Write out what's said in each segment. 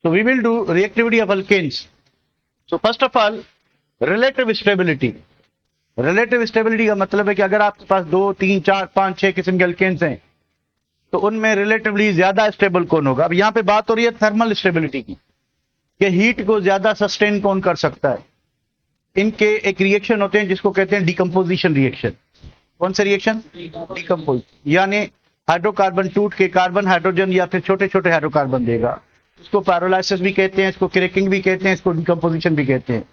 So we will do reactivity of alkanes. So first of all, relative stability. Relative stability का मतलब है कि अगर आपके पास 2, 3, 4, 5, 6 किस्म के अल्केन्स हैं तो उनमें रिलेटिवली ज्यादा स्टेबल कौन होगा। अब यहाँ पे बात हो रही है थर्मल स्टेबिलिटी की, कि हीट को ज्यादा सस्टेन कौन कर सकता है। इनके एक रिएक्शन होते हैं जिसको कहते हैं डिकम्पोजिशन रिएक्शन। कौन सा रिएक्शन? डिकम्पोज, यानी हाइड्रोकार्बन टूट के कार्बन हाइड्रोजन या फिर छोटे छोटे हाइड्रोकार्बन देगा। इसको पैरोलाइसिस भी कहते हैं, इसको क्रैकिंग भी कहते हैं, इसको डिकम्पोजिशन भी कहते हैं।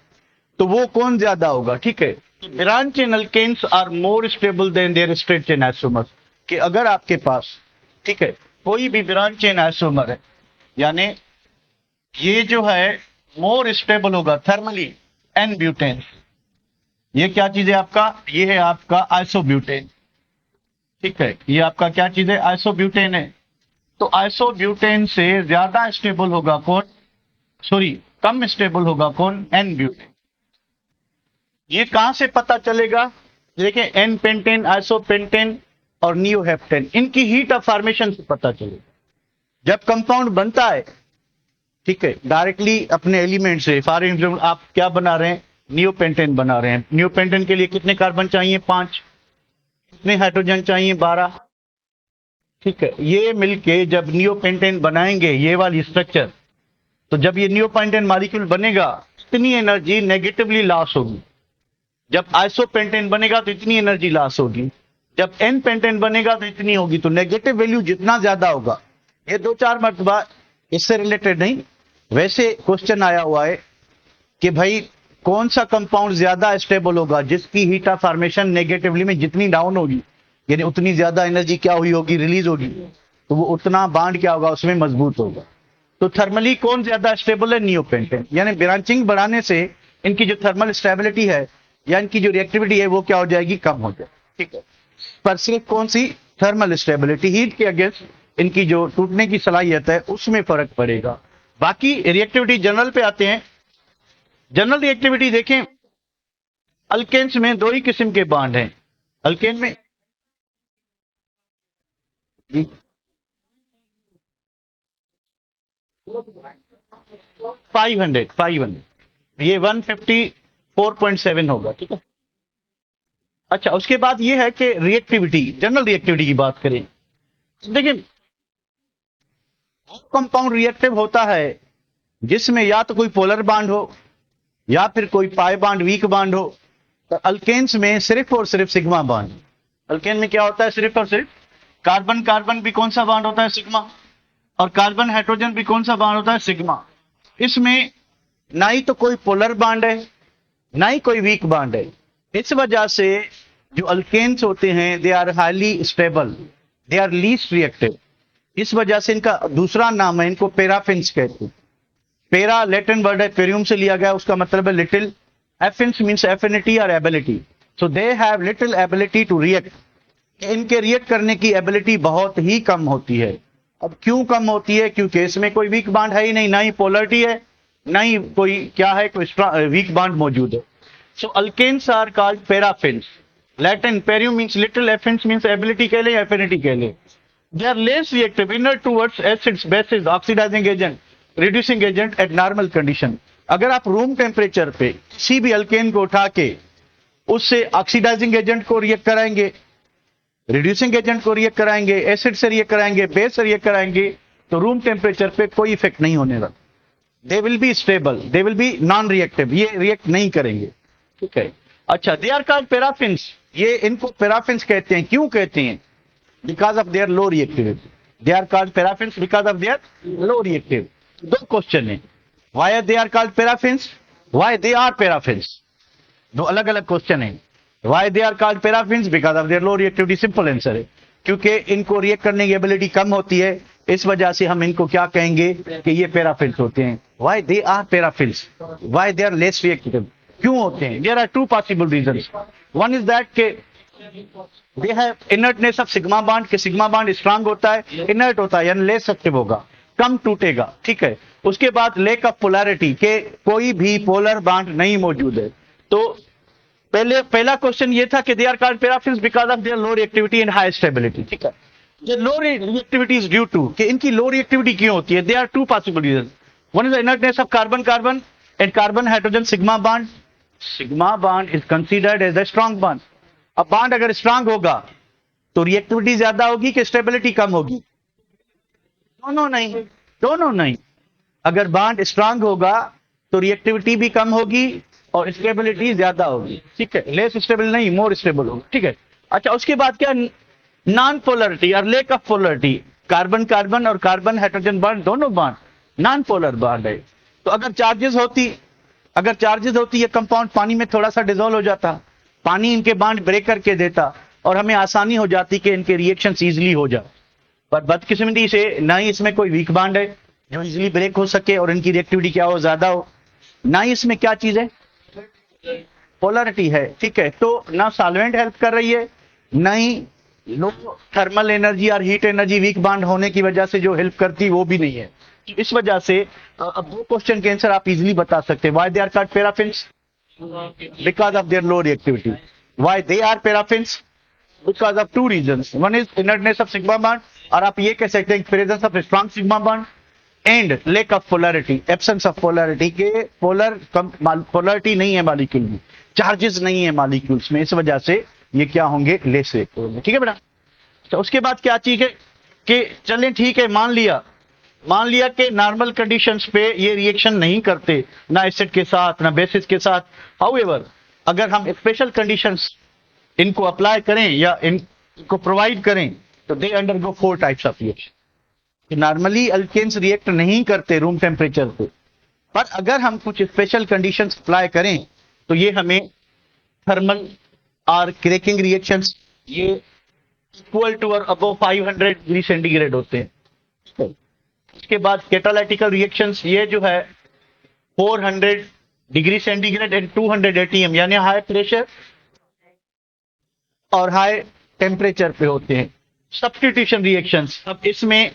तो वो कौन ज्यादा होगा, ठीक है। Branch chain alkanes are more stable than their straight chain isomers, कि अगर आपके पास, ठीक है, कोई भी ब्रांच चेन आइसोमर है, यानी ये जो है मोर स्टेबल होगा थर्मली, एन ब्यूटेन। ये क्या चीज है आपका? ये है आपका आइसोब्यूटेन, ठीक है। ये आपका क्या चीज है? आइसोब्यूटेन है। तो आइसोब्यूटेन से ज्यादा स्टेबल होगा कौन? सॉरी, कम स्टेबल होगा कौन? N butane. ये कहां से पता चलेगा? देखिए, एन पेंटेन, आइसोपेंटेन और नियोहेप्टेन, इनकी हीट ऑफ फॉर्मेशन से पता चलेगा। जब कंपाउंड बनता है, ठीक है, डायरेक्टली अपने एलिमेंट से, फॉर एग्जाम्पल आप क्या बना रहे हैं? नियोपेंटेन बना रहे हैं। नियोपेंटेन के लिए कितने कार्बन चाहिए? 5। कितने हाइड्रोजन चाहिए? 12, ठीक है। ये मिलके जब नियोपेंटेन बनाएंगे, ये वाली स्ट्रक्चर, तो जब ये नियोपेंटेन मॉलिक्यूल बनेगा, इतनी एनर्जी नेगेटिवली लॉस होगी। जब आइसोपेंटेन बनेगा तो इतनी एनर्जी लॉस होगी। जब एन पेंटेन बनेगा तो इतनी होगी। तो नेगेटिव वैल्यू जितना ज्यादा होगा, ये 2-4 मरतबा इससे रिलेटेड नहीं, वैसे क्वेश्चन आया हुआ है कि भाई कौन सा कंपाउंड ज्यादा स्टेबल होगा, जिसकी हीट ऑफ फॉर्मेशन नेगेटिवली में जितनी डाउन होगी, यानी उतनी ज्यादा एनर्जी क्या हुई होगी? रिलीज होगी। तो वो उतना बांड क्या होगा? उसमें मजबूत होगा। तो थर्मली कौन ज्यादा स्टेबल है? नियोपेंटेन। यानी ब्रांचिंग बढ़ाने से इनकी जो थर्मल स्टेबिलिटी है या इनकी जो रिएक्टिविटी है वो क्या हो जाएगी? कम हो जाएगी, ठीक है। पर सिर्फ कौन सी? थर्मल स्टेबिलिटी, हीट के अगेंस्ट इनकी जो टूटने की सलाहियत है उसमें फर्क पड़ेगा। बाकी रिएक्टिविटी जनरल पे आते हैं। जनरल रिएक्टिविटी देखें, अल्केन्स में 2 ही किस्म के बॉन्ड हैं। अल्केन में 500, ये 154.7 होगा, ठीक है। अच्छा, उसके बाद ये है कि रिएक्टिविटी, जनरल रिएक्टिविटी की बात करें, देखिए कंपाउंड रिएक्टिव होता है जिसमें या तो कोई पोलर बॉन्ड हो या फिर कोई पाई बॉन्ड, वीक बॉन्ड हो। तो अल्केन्स में सिर्फ और सिर्फ सिग्मा बॉन्ड। अल्केन में क्या होता है? सिर्फ और सिर्फ कार्बन कार्बन भी कौन सा बॉन्ड होता है? सिग्मा। और कार्बन हाइड्रोजन भी कौन सा बॉन्ड होता है? सिग्मा। इसमें ना ही तो कोई पोलर बॉन्ड है, ना ही कोई वीक बॉन्ड है। इस वजह से जो अल्केन्स होते हैं they are highly stable, they are least reactive. इस वजह से इनका दूसरा नाम है, इनको पैराफिन्स कहते हैं। पैरा लैटिन वर्ड है, पेरियम से लिया गया, उसका मतलब है लिटिल। एफिन्स मींस एफिनिटी और ability. So they have little ability to react. इनके रिएक्ट करने की एबिलिटी बहुत ही कम होती है। अब क्यों कम होती है? क्योंकि इसमें कोई वीक बॉन्ड है ही नहीं, ना ही पोलरिटी है, ना ही कोई क्या है, कोई वीक बॉन्ड मौजूद है। So alkanes are called paraffins. Latin पेरियम मींस लिटिल, एफिन्स मींस एबिलिटी कह ले, एफिनिटी कह ले। They are less reactive, inert towards acids, bases, oxidizing agent, reducing agent at normal condition. अगर आप रूम टेम्परेचर पे किसी भी अल्केन को उठा के उससे ऑक्सीडाइजिंग एजेंट को रिएक्ट कराएंगे, रिड्यूसिंग एजेंट को रिएक्ट कराएंगे, एसिड से रिएक्ट कराएंगे, बेस से रिएक्ट कराएंगे, तो रूम टेम्परेचर पे कोई इफेक्ट नहीं होने वाला। They will be stable, they will be non reactive, ये रिएक्ट नहीं करेंगे, ठीक है। अच्छा, दे आर कॉल्ड पैराफिन्स। ये इनको पैराफिन्स कहते हैं। क्यों कहते हैं? Because of their low reactivity. They are called paraffins because of their low reactivity. 2 question है, why they are called paraffins, why they are paraffins. 2 अलग अलग क्वेश्चन है। Why they are called paraffins? Because of their low reactivity. Simple answer है, क्योंकि इनको react करने की ability कम होती है, इस वजह से हम इनको क्या कहेंगे कि ये पैराफिन्स होते हैं। Why they are paraffins? Why they are less reactive? क्यों होते हैं? There are 2 possible reasons. One is that के they have inertness of sigma bond, के सिग्मा बॉन्ड स्ट्रांग होता है, इनर्ट होता है, यानी लेस एक्टिव होगा, कम टूटेगा, ठीक है। उसके बाद लेक ऑफ पोलैरिटी, के कोई भी पोलर बॉन्ड नहीं मौजूद है। तो पहला क्वेश्चन ये था कि they are called paraffins because of their low reactivity and high stability, ठीक है। ये low reactivity is due to, कि इनकी लो रिएक्टिविटी क्यों होती है? They are 2 possible reason. One is the inertness of carbon-carbon and carbon-hydrogen sigma bond. Sigma bond is considered as a strong bond. अब bond अगर स्ट्रांग होगा तो reactivity ज्यादा होगी कि स्टेबिलिटी कम होगी? दोनों नहीं, दोनों नहीं। अगर बॉन्ड स्ट्रांग होगा तो रिएक्टिविटी भी कम होगी और स्टेबिलिटी ज्यादा होगी, ठीक है। लेस स्टेबल नहीं, मोर स्टेबल होगी, ठीक है। अच्छा, उसके बाद क्या, नॉन पोलरिटी और lake of polarity. Carbon carbon और कार्बन हाइड्रोजन बॉन्ड, दोनों बॉन्ड नॉन पोलर बॉन्ड है। तो अगर चार्जेस होती ये कंपाउंड पानी में थोड़ा सा डिजोल्व हो जाता, पानी इनके बॉन्ड ब्रेक करके देता और हमें आसानी हो जाती कि इनके रिएक्शंस इजीली हो जाए। पर बदकिस्मती से ना ही इसमें कोई वीक बॉन्ड है जो इजीली ब्रेक हो सके और इनकी रिएक्टिविटी क्या हो, ज्यादा हो, ना ही इसमें क्या चीज है, पोलरिटी है, ठीक है। तो ना सॉल्वेंट हेल्प कर रही है, ना ही लो थर्मल एनर्जी और हीट एनर्जी वीक बॉन्ड होने की वजह से जो हेल्प करती वो भी नहीं है। इस वजह से अब दो क्वेश्चन के आंसर आप इजीली बता सकते हैं। Why they are called paraffins? Because of their low reactivity. Why they are paraffins? Because of two reasons. One is inertness of sigma bond, और आप ये कह सकते हैं presence of strong sigma bond, and lack of polarity, absence of polarity के polarity नहीं है molecule में, चार्जेस नहीं है मॉलिक्यूल्स में, इस वजह से ये क्या होंगे, लेस रिएक्टिव होंगे, ठीक है बेटा। तो उसके बाद क्या चीज है कि चलें ठीक है, मान लिया कि नॉर्मल कंडीशंस पे ये रिएक्शन नहीं करते, ना एसिड के साथ ना बेसिस के साथ। हाउएवर अगर हम स्पेशल कंडीशंस इनको अप्लाई करें या इनको प्रोवाइड करें तो they undergo 4 types of reaction. Normally alkanes react नहीं करते रूम टेम्परेचर पे, पर अगर हम कुछ स्पेशल कंडीशंस अप्लाई करें तो ये हमें थर्मल और क्रैकिंग रिएक्शंस, ये इक्वल टू और अबव 500 डिग्री सेंटीग्रेड होते हैं। उसके बाद कैटालिटिकल रिएक्शंस, ये जो है 400 डिग्री सेंटीग्रेड एंड 200 एटीएम, यानी हाई प्रेशर और हाई टेम्परेचर पे होते हैं। सब्स्टिट्यूशन रिएक्शंस, अब इसमें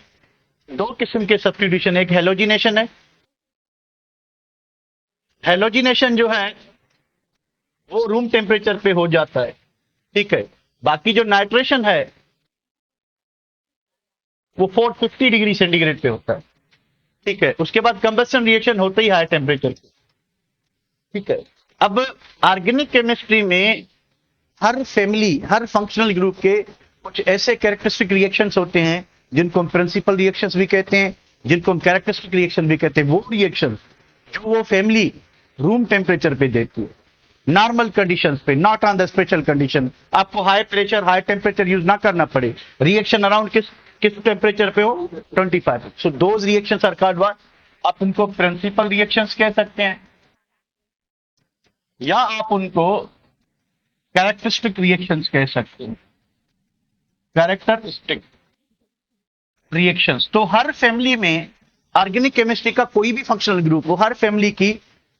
दो किस्म के सब्स्टिट्यूशन, एक हेलोजिनेशन है। हेलोजिनेशन जो है वो रूम टेम्परेचर पे हो जाता है, ठीक है। बाकी जो नाइट्रेशन है वो 450 डिग्री सेंटीग्रेड पे होता है, ठीक है। उसके बाद कंबस्शन रिएक्शन होता ही हाई टेम्परेचर पे, ठीक है। अब ऑर्गेनिक केमिस्ट्री में हर फैमिली, हर फंक्शनल ग्रुप के कुछ ऐसे कैरेक्टरिस्टिक रिएक्शंस होते हैं जिनको हम प्रिंसिपल रिएक्शंस भी कहते हैं, जिनको हम कैरेक्टरिस्टिक रिएक्शन भी कहते हैं। वो रिएक्शन जो वो फैमिली रूम टेम्परेचर पे देती है, नॉर्मल कंडीशंस पे, not on the special condition. आपको high pressure high temperature use ना करना पड़े, रिएक्शन अराउंड किस टेम्परेचर पे हो, 25। So those reactions are called what, आप उनको प्रिंसिपल रिएक्शंस कह सकते हैं या आप उनको कैरेक्टरिस्टिक रिएक्शंस कह सकते हैं, कैरेक्टरिस्टिक रिएक्शंस। तो हर फैमिली में ऑर्गेनिक केमिस्ट्री का कोई भी फंक्शनल ग्रुप हो, हर फैमिली की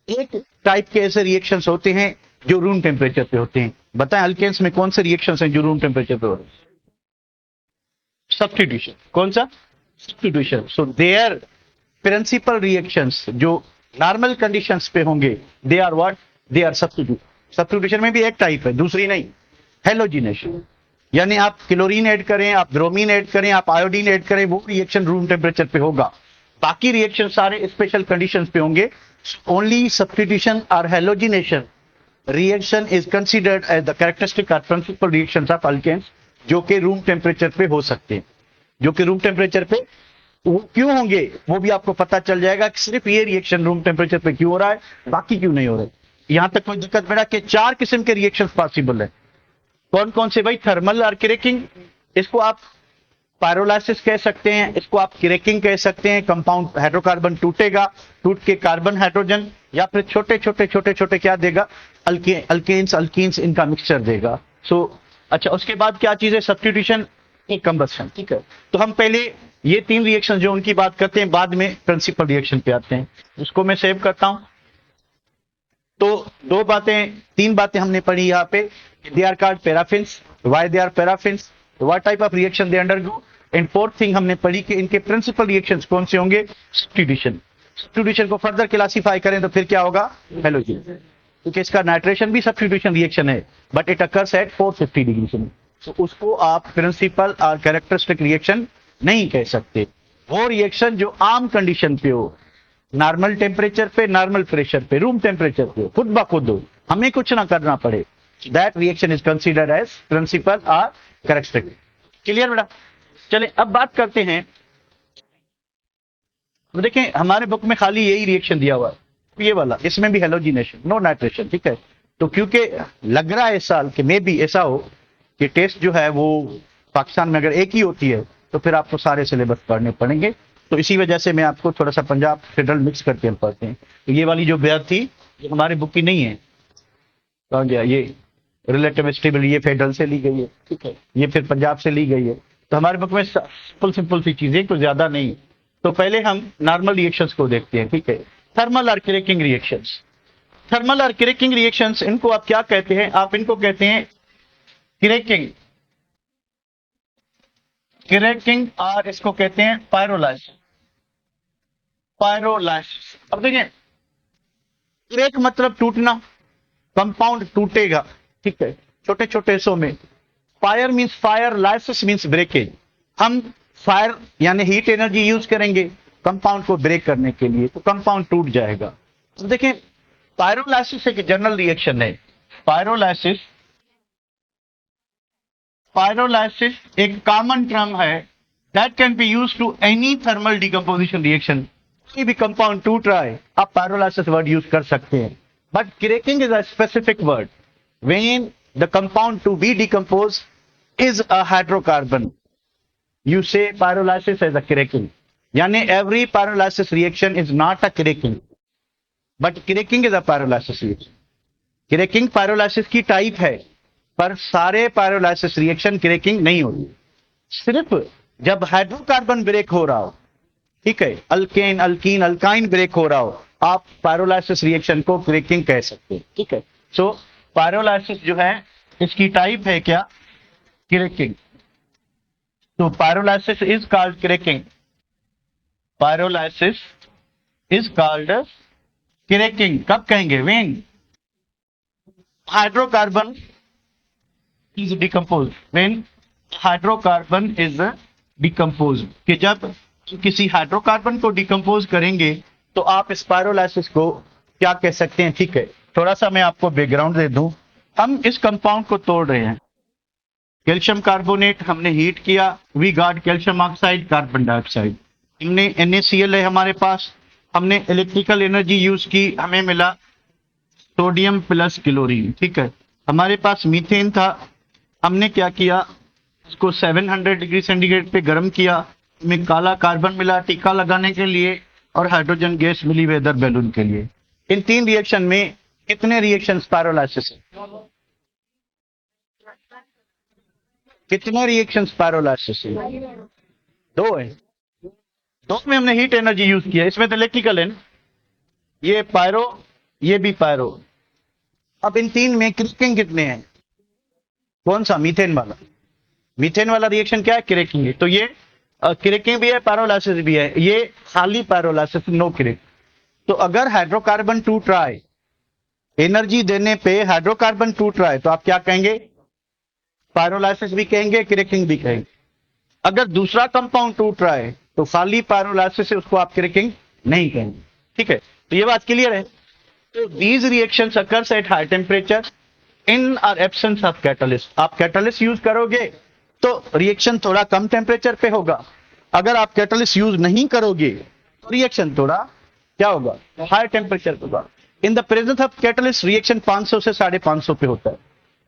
एक टाइप के ऐसे रिएक्शंस होते हैं जो रूम टेम्परेचर पे होते हैं। बताएं अल्केन्स में कौन से रिएक्शंस हैं जो रूम टेम्परेचर पे होते हैं? सब्स्टिट्यूशन। कौन सा? Substitution. So their principal reactions जो नॉर्मल कंडीशंस पे होंगे, they are what, they are substitute. Substitution में भी एक टाइप है, दूसरी नहीं, हेलोजिनेशन। यानी आप क्लोरीन ऐड करें, आप ब्रोमीन ऐड करें, आप आयोडीन ऐड करें, वो रिएक्शन रूम टेम्परेचर पे होगा। बाकी रिएक्शन सारे स्पेशल कंडीशंस पे होंगे। ओनली सब्स्टिट्यूशन और halogenation reaction is considered as the characteristic और प्रिंसिपल रिएक्शंस ऑफ अल्केन्स, जो कि रूम टेम्परेचर पे हो सकते हैं। जो कि रूम टेम्परेचर पे वो क्यों होंगे वो भी आपको पता चल जाएगा कि सिर्फ ये रिएक्शन रूम टेम्परेचर पे क्यों हो रहा है, बाकी क्यों नहीं हो रहा है। यहां तक कोई दिक्कत बेटा कि 4 किस्म के रिएक्शंस पॉसिबल है। कौन कौन से भाई? थर्मल और क्रैकिंग, इसको आप पायरोलाइसिस कह सकते हैं, इसको आप क्रैकिंग कह सकते हैं। कंपाउंड हाइड्रोकार्बन टूटेगा, टूट के कार्बन हाइड्रोजन या फिर छोटे छोटे क्या देगा, अल्केन्स अल्कीन्स इनका मिक्सचर देगा। सो अच्छा, उसके बाद क्या चीज है? सब्स्टिट्यूशन, कंबस्शन, ठीक है। तो हम पहले ये 3 रिएक्शन जो उनकी बात करते हैं, बाद में प्रिंसिपल रिएक्शन पे आते हैं। उसको मैं सेव करता हूं। तो 3 बातें हमने पढ़ी यहाँ पे। They are called paraffins, why they are paraffins, what type of reaction they undergo, and fourth thing हमने पढ़ी कि इनके प्रिंसिपल रिएक्शंस कौन से होंगे, सब्स्टिट्यूशन। सब्स्टिट्यूशन को फर्दर क्लासिफाई करें तो फिर क्या होगा, हेलोजन, क्योंकि इसका नाइट्रेशन भी सब्स्टिट्यूशन रिएक्शन है, but it occurs at 450 degree से। तो उसको आप प्रिंसिपल और कैरेक्टरिस्टिक रिएक्शन नहीं कह सकते। वो रिएक्शन जो आम कंडीशन पे हो, नॉर्मल टेम्परेचर पे, नॉर्मल प्रेशर पे, रूम टेम्परेचर पे, खुद ब खुद हो, हमें कुछ ना करना पड़े, that reaction is considered as principal और कैरेक्टरिस्टिक। क्लियर बेटा? चलिए अब बात करते हैं। तो देखें हमारे बुक में खाली यही रिएक्शन दिया हुआ है, ये वाला, इसमें भी हेलोजिनेशन, नो नाइट्रेशन, ठीक है। तो क्योंकि लग रहा है इस साल कि मे भी ऐसा हो कि टेस्ट जो है वो पाकिस्तान में अगर एक ही होती है तो फिर आपको सारे सिलेबस पढ़ने पड़ेंगे, तो इसी वजह से मैं आपको थोड़ा सा पंजाब फेडरल मिक्स करके हम पढ़ते हैं। तो ये वाली जो बेहद थी ये हमारे बुक की नहीं है, कहा गया ये रिलेटिव स्टेबिलिटी, ये फेडरल से ली गई है, ठीक है, ये फिर पंजाब से ली गई है। तो हमारे बुक में सिंपल सिंपल सी चीजें, कुछ ज्यादा नहीं। तो पहले हम नॉर्मल रिएक्शंस को देखते हैं, ठीक है। थर्मल और क्रैकिंग रिएक्शंस, थर्मल और क्रैकिंग रिएक्शंस, इनको आप क्या कहते हैं? आप इनको कहते हैं क्रैकिंग, क्रैकिंग, और इसको कहते हैं पायरोलाइसिस, पायरोलाइसिस। अब देखिए क्रैक मतलब टूटना, कंपाउंड टूटेगा, ठीक है, छोटे छोटे हिस्सों में। Fire means fire, lysis means breakage. हम फायर यानी हीट एनर्जी यूज करेंगे कंपाउंड को ब्रेक करने के लिए, तो कंपाउंड टूट जाएगा। तो देखें पायरोलाइसिस एक जनरल रिएक्शन है। पायरोलाइसिस, पायरोलाइसिस एक कॉमन टर्म है that can be used to any thermal decomposition reaction. कोई भी कंपाउंड टूट रहा है आप पायरोलाइसिस वर्ड यूज कर सकते हैं, but cracking is a specific word when the compound to be decompose is a hydrocarbon. You say pyrolysis as a cracking. Yani every pyrolysis reaction is not a cracking, but cracking is a pyrolysis reaction. Cracking pyrolysis की type है, पर सारे pyrolysis reaction cracking नहीं होती। सिर्फ जब hydrocarbon break हो रहा हो, ठीक है, अल्केन, अल्कीन, अल्काइन ब्रेक हो रहा हो, आप पायरोलाइसिस रिएक्शन को क्रैकिंग कह सकते हैं, ठीक है। सो पायरोलाइसिस जो है इसकी टाइप है क्या? क्रैकिंग। तो pyrolysis is called cracking. Pyrolysis is called cracking. कब कहेंगे? When hydrocarbon is decomposed. When hydrocarbon is decomposed. कि जब किसी हाइड्रोकार्बन को डिकम्पोज करेंगे तो आप इस पायरोलाइसिस को क्या कह सकते हैं, ठीक है। थोड़ा सा मैं आपको बैकग्राउंड दे दूं। हम इस कंपाउंड को तोड़ रहे हैं, कैल्शियम कार्बोनेट हमने हीट किया, we got calcium oxide, carbon dioxide. हमने NaCl है हमारे पास, हमने इलेक्ट्रिकल एनर्जी यूज की, हमें मिला सोडियम प्लस क्लोरीन, ठीक है। हमारे पास मीथेन था, हमने क्या किया, उसको 700 डिग्री सेंटीग्रेड पे गर्म किया, हमें काला कार्बन मिला टीका लगाने के लिए, और हाइड्रोजन गैस मिली वेदर बैलून के लिए। इन तीन रिएक्शन में कितने रिएक्शन पायरोलाइसिस है? कितने रिएक्शंस पायरोलाइसिस है? दो है। दो में हमने हीट एनर्जी यूज किया, इसमें तो इलेक्ट्रिकल है ना, ये पायरो, ये भी पायरो। अब इन तीन में क्रैकिंग कितने हैं? कौन सा? मीथेन वाला। मीथेन वाला रिएक्शन क्या है? क्रैकिंग है। तो ये क्रैकिंग भी है, पायरोलाइसिस भी है। ये खाली पायरोलाइसिस, नो क्रैक। तो अगर हाइड्रोकार्बन टूट रहा है, एनर्जी देने पे हाइड्रोकार्बन टूट रहा है, तो आप क्या कहेंगे? पायरोलाइसिस भी कहेंगे, क्रैकिंग भी कहेंगे। अगर दूसरा कंपाउंड टूट रहा है तो खाली पायरोलाइसिस है, उसको आप क्रैकिंग नहीं कहेंगे, ठीक है। तो ये बात क्लियर है। तो these reactions occurs at high temperature in और एब्सेंस ऑफ कैटलिस्ट। आप कैटलिस्ट यूज करोगे तो रिएक्शन थोड़ा कम टेम्परेचर पे होगा, अगर आप कैटलिस्ट यूज नहीं करोगे तो रिएक्शन थोड़ा क्या होगा? हाई टेम्परेचर पे होगा। इन the presence of catalyst reaction 500 से 550 पे होता है।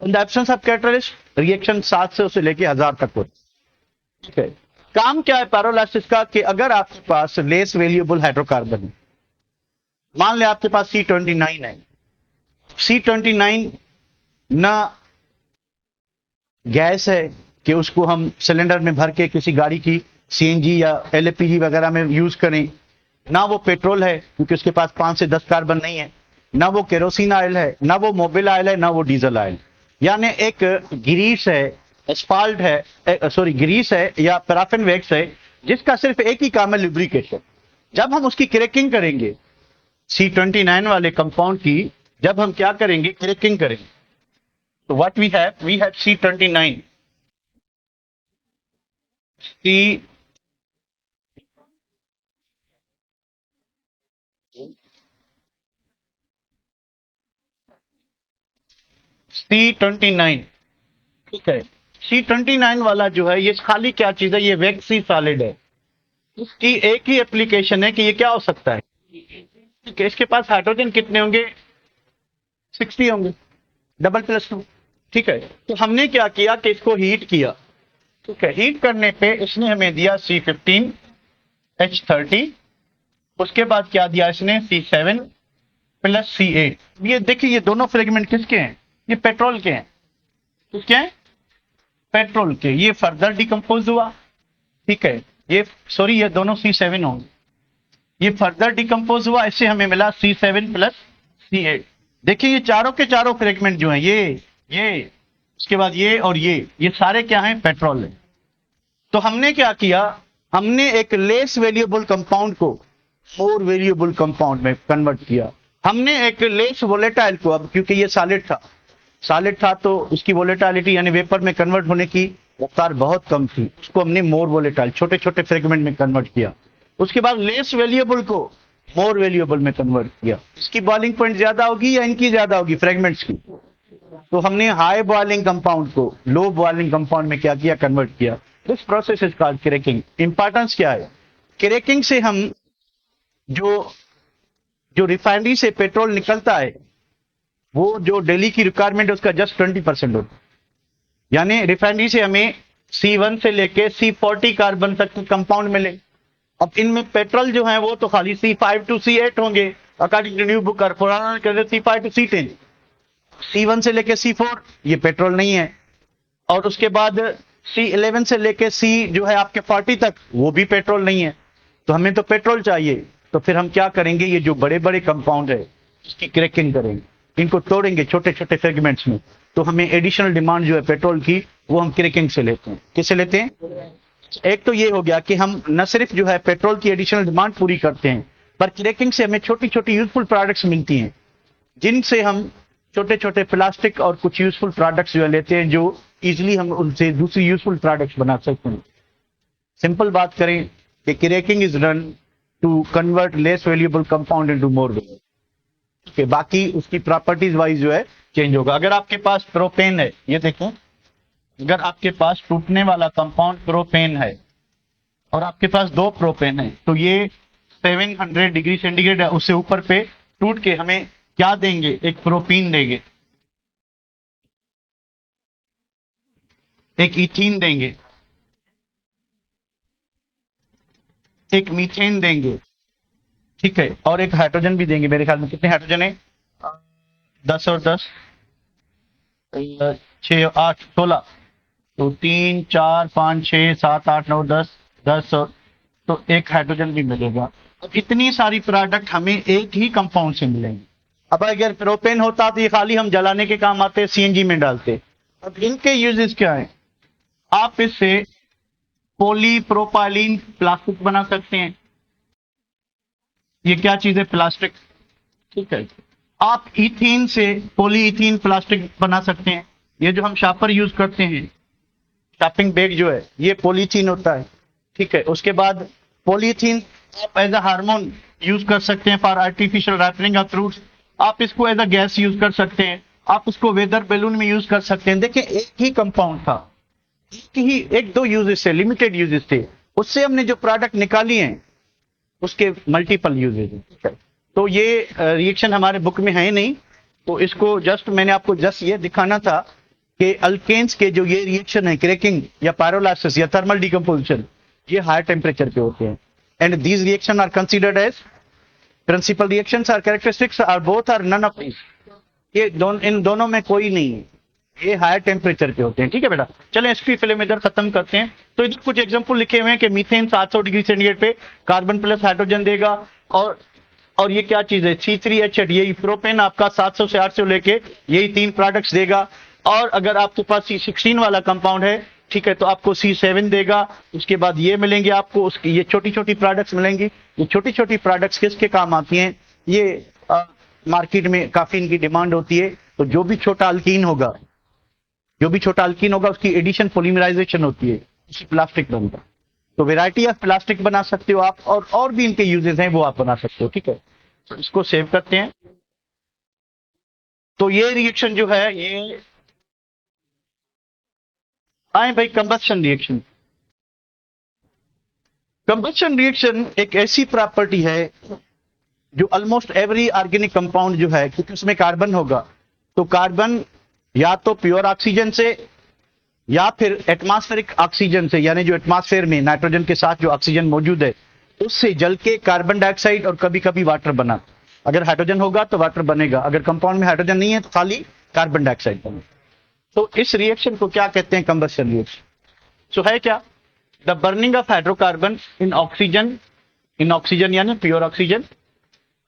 In the absence of catalyst reaction 700 से लेके 1000 तक होता है, ठीक है। काम क्या है पायरोलाइसिस का? कि अगर आपके पास लेस वैल्यूएबल हाइड्रोकार्बन है, मान ले आपके पास C29 है, C29 ना गैस है कि उसको हम सिलेंडर में भर के किसी गाड़ी की CNG या LPG वगैरह में यूज करें, ना वो पेट्रोल है क्योंकि उसके पास 5 से 10 कार्बन नहीं है, ना वो केरोसिन ऑयल है, ना वो मोबिल ऑयल है, ना वो डीजल ऑयल। यानी एक ग्रीस है, एस्फाल्ट है, सॉरी ग्रीस है या पैराफिन वैक्स है, जिसका सिर्फ एक ही काम है, लुब्रिकेशन। जब हम उसकी क्रैकिंग करेंगे C29 वाले कंपाउंड की, जब हम क्या करेंगे? क्रैकिंग करेंगे, तो what we have C29, C C29, ठीक है। C29 वाला जो है ये खाली क्या चीज है, ये वैक्सी सॉलिड है। इसकी एक ही एप्लीकेशन है कि ये क्या हो सकता है, कि इसके पास हाइड्रोजन कितने होंगे, 60 होंगे, डबल +2, ठीक है। तो हमने क्या किया कि इसको हीट किया, ठीक है। हीट करने पे इसने हमें दिया C15H30, उसके बाद क्या दिया इसने, C7 + C8। ये देखिए ये दोनों फ्रेगमेंट किसके हैं, ये पेट्रोल के हैं। किसके हैं, पेट्रोल के। ये फर्दर डिकम्पोज हुआ, ठीक है। ये सॉरी ये दोनों C7 होंगे, ये फर्दर डिकम्पोज हुआ, इससे हमें मिला C7 + C8। देखिए ये चारों के चारों फ्रेगमेंट जो हैं, ये उसके बाद ये और ये सारे क्या हैं, पेट्रोल है। तो हमने क्या किया, हमने एक लेस वेरिएबल कंपाउंड को मोर वेरिएबल कंपाउंड में कन्वर्ट किया। हमने एक लेस वोलेटाइल को, अब क्योंकि ये सॉलिड था तो उसकी वोलेटिलिटी यानी वेपर में कन्वर्ट होने की रफ्तार बहुत कम थी, उसको हमने मोर वोलेटाइल छोटे छोटे फ्रेगमेंट में कन्वर्ट किया। उसके बाद लेस वेरिएबल को मोर वेरिएबल में कन्वर्ट किया। इसकी बॉइलिंग पॉइंट ज्यादा होगी या इनकी ज्यादा होगी, फ्रेगमेंट्स की। तो हमने हाई बॉइलिंग कंपाउंड को लो बॉइलिंग कंपाउंड में क्या किया, कन्वर्ट किया। This process is called cracking. Importance क्या है, क्रैकिंग से हम जो रिफाइनरी से पेट्रोल निकलता है वो जो डेली की रिक्वायरमेंट है उसका जस्ट 20% होता है। यानी रिफाइनरी से हमें C1 से लेके C40 कार्बन तक के कंपाउंड मिले। अब इनमें पेट्रोल जो है वो तो खाली C5 to C8 होंगे अकॉर्डिंग टू न्यू बुक, पुराना कहते C5 to C10। C1 से लेके C4 ये पेट्रोल नहीं है, और उसके बाद C11 से लेके C जो है आपके 40 तक वो भी पेट्रोल नहीं है। तो हमें तो पेट्रोल चाहिए, तो फिर हम क्या करेंगे, ये जो बड़े बड़े कंपाउंड है इसकी क्रैकिंग करेंगे, इनको तोड़ेंगे छोटे छोटे सेगमेंट्स में। तो हमें एडिशनल डिमांड जो है पेट्रोल की वो हम क्रैकिंग से लेते हैं। किससे लेते हैं, एक तो ये हो गया कि हम न सिर्फ जो है पेट्रोल की एडिशनल डिमांड पूरी करते हैं, पर क्रैकिंग से हमें छोटी छोटी यूजफुल प्रोडक्ट्स मिलती हैं, जिनसे हम छोटे छोटे प्लास्टिक और कुछ यूजफुल प्रोडक्ट्स जो है लेते हैं, जो इजिली हम उनसे दूसरी यूजफुल प्रोडक्ट्स बना सकते हैं। सिंपल बात करें कि cracking is run to convert less valuable compound into more valuable, के बाकी उसकी प्रॉपर्टीज वाइज जो है चेंज होगा। अगर आपके पास प्रोपेन है, ये देखें, अगर आपके पास टूटने वाला कंपाउंड प्रोपेन है और आपके पास 2 प्रोपेन है, तो ये 700 डिग्री सेंटीग्रेड है, उससे ऊपर पे टूट के हमें क्या देंगे, एक प्रोपीन देंगे, एक इथीन देंगे, एक मीथेन देंगे, ठीक है, और एक हाइड्रोजन भी देंगे। मेरे ख्याल में कितने हाइड्रोजन है, 10 और 10 6 8 16, तो 3 4 5 6 7 8 9 10 और तो एक हाइड्रोजन भी मिलेगा। अब इतनी सारी प्रोडक्ट हमें एक ही कंपाउंड से मिलेंगे। अब अगर प्रोपेन होता तो ये खाली हम जलाने के काम आते, CNG में डालते। अब इनके यूजेस क्या है, आप इससे पॉलीप्रोपाइलीन प्लास्टिक बना सकते हैं। ये क्या चीज है, प्लास्टिक, ठीक है। आप इथीन से पॉलीइथीन प्लास्टिक बना सकते हैं। ये जो हम शापर यूज करते हैं, शापिंग बैग जो है, ये पॉलीथीन होता है, ठीक है। उसके बाद पॉलीथीन आप एज अ हार्मोन यूज कर सकते हैं for artificial ripening of fruits. आप इसको एज अ गैस यूज कर सकते हैं, आप उसको वेदर बैलून में यूज कर सकते हैं। देखिए एक ही कंपाउंड था, एक दो यूजेस थे, लिमिटेड यूजेस थे, उससे हमने जो प्रोडक्ट निकाली हैं उसके मल्टीपल यूजेस है। तो ये रिएक्शन हमारे बुक में है नहीं, तो इसको जस्ट मैंने आपको जस्ट ये दिखाना था कि अल्केन्स के जो ये रिएक्शन है, क्रैकिंग या पायरोलाइसिस या थर्मल डिकम्पोजिशन, ये हाई टेम्परेचर पे होते हैं। And these reaction are considered as principal reactions are characteristics are both are none of these. ये इन दोनों में कोई नहीं है, ये हायर टेम्परेचर पे होते हैं, ठीक है बेटा। चलें इसकी फिल्म इधर खत्म करते हैं। तो इधर कुछ एग्जांपल लिखे हुए हैं कि मीथेन 700 डिग्री सेंटीग्रेड पे कार्बन प्लस हाइड्रोजन देगा, और ये क्या चीज है, C3H8, यही प्रोपेन आपका 700 से 800 लेके यही 3 प्रोडक्ट्स देगा। और अगर आपके पास C16 वाला कंपाउंड है, ठीक है, तो आपको C7 देगा। उसके बाद ये मिलेंगे आपको, उसकी ये छोटी छोटी प्रोडक्ट्स मिलेंगी। ये छोटी छोटी प्रोडक्ट्स किसके काम आती हैं, ये मार्केट में काफी इनकी डिमांड होती है। तो जो भी छोटा अल्कीन होगा उसकी एडिशन पॉलीमराइजेशन होती है, उसकी प्लास्टिक बनता है। तो वैरायटी ऑफ प्लास्टिक बना सकते हो आप, और भी इनके यूजेस हैं वो आप बना सकते हो, ठीक है। तो इसको सेव करते हैं। तो ये रिएक्शन जो है, ये आए भाई कंबस्शन रिएक्शन। कंबस्शन रिएक्शन एक ऐसी प्रॉपर्टी है जो ऑलमोस्ट एवरी ऑर्गेनिक कंपाउंड जो है, क्योंकि उसमें कार्बन होगा, तो कार्बन या तो प्योर ऑक्सीजन से या फिर एटमॉस्फेरिक ऑक्सीजन से, यानी जो एटमॉस्फेयर में नाइट्रोजन के साथ जो ऑक्सीजन मौजूद है उससे जल के कार्बन डाइऑक्साइड और कभी कभी वाटर बना। अगर हाइड्रोजन होगा तो वाटर बनेगा, अगर कंपाउंड में हाइड्रोजन नहीं है तो खाली कार्बन डाइऑक्साइड बनेगा। तो इस रिएक्शन को क्या कहते हैं? Combustion reaction. सो है क्या? The burning of hydrocarbon in oxygen यानी प्योर ऑक्सीजन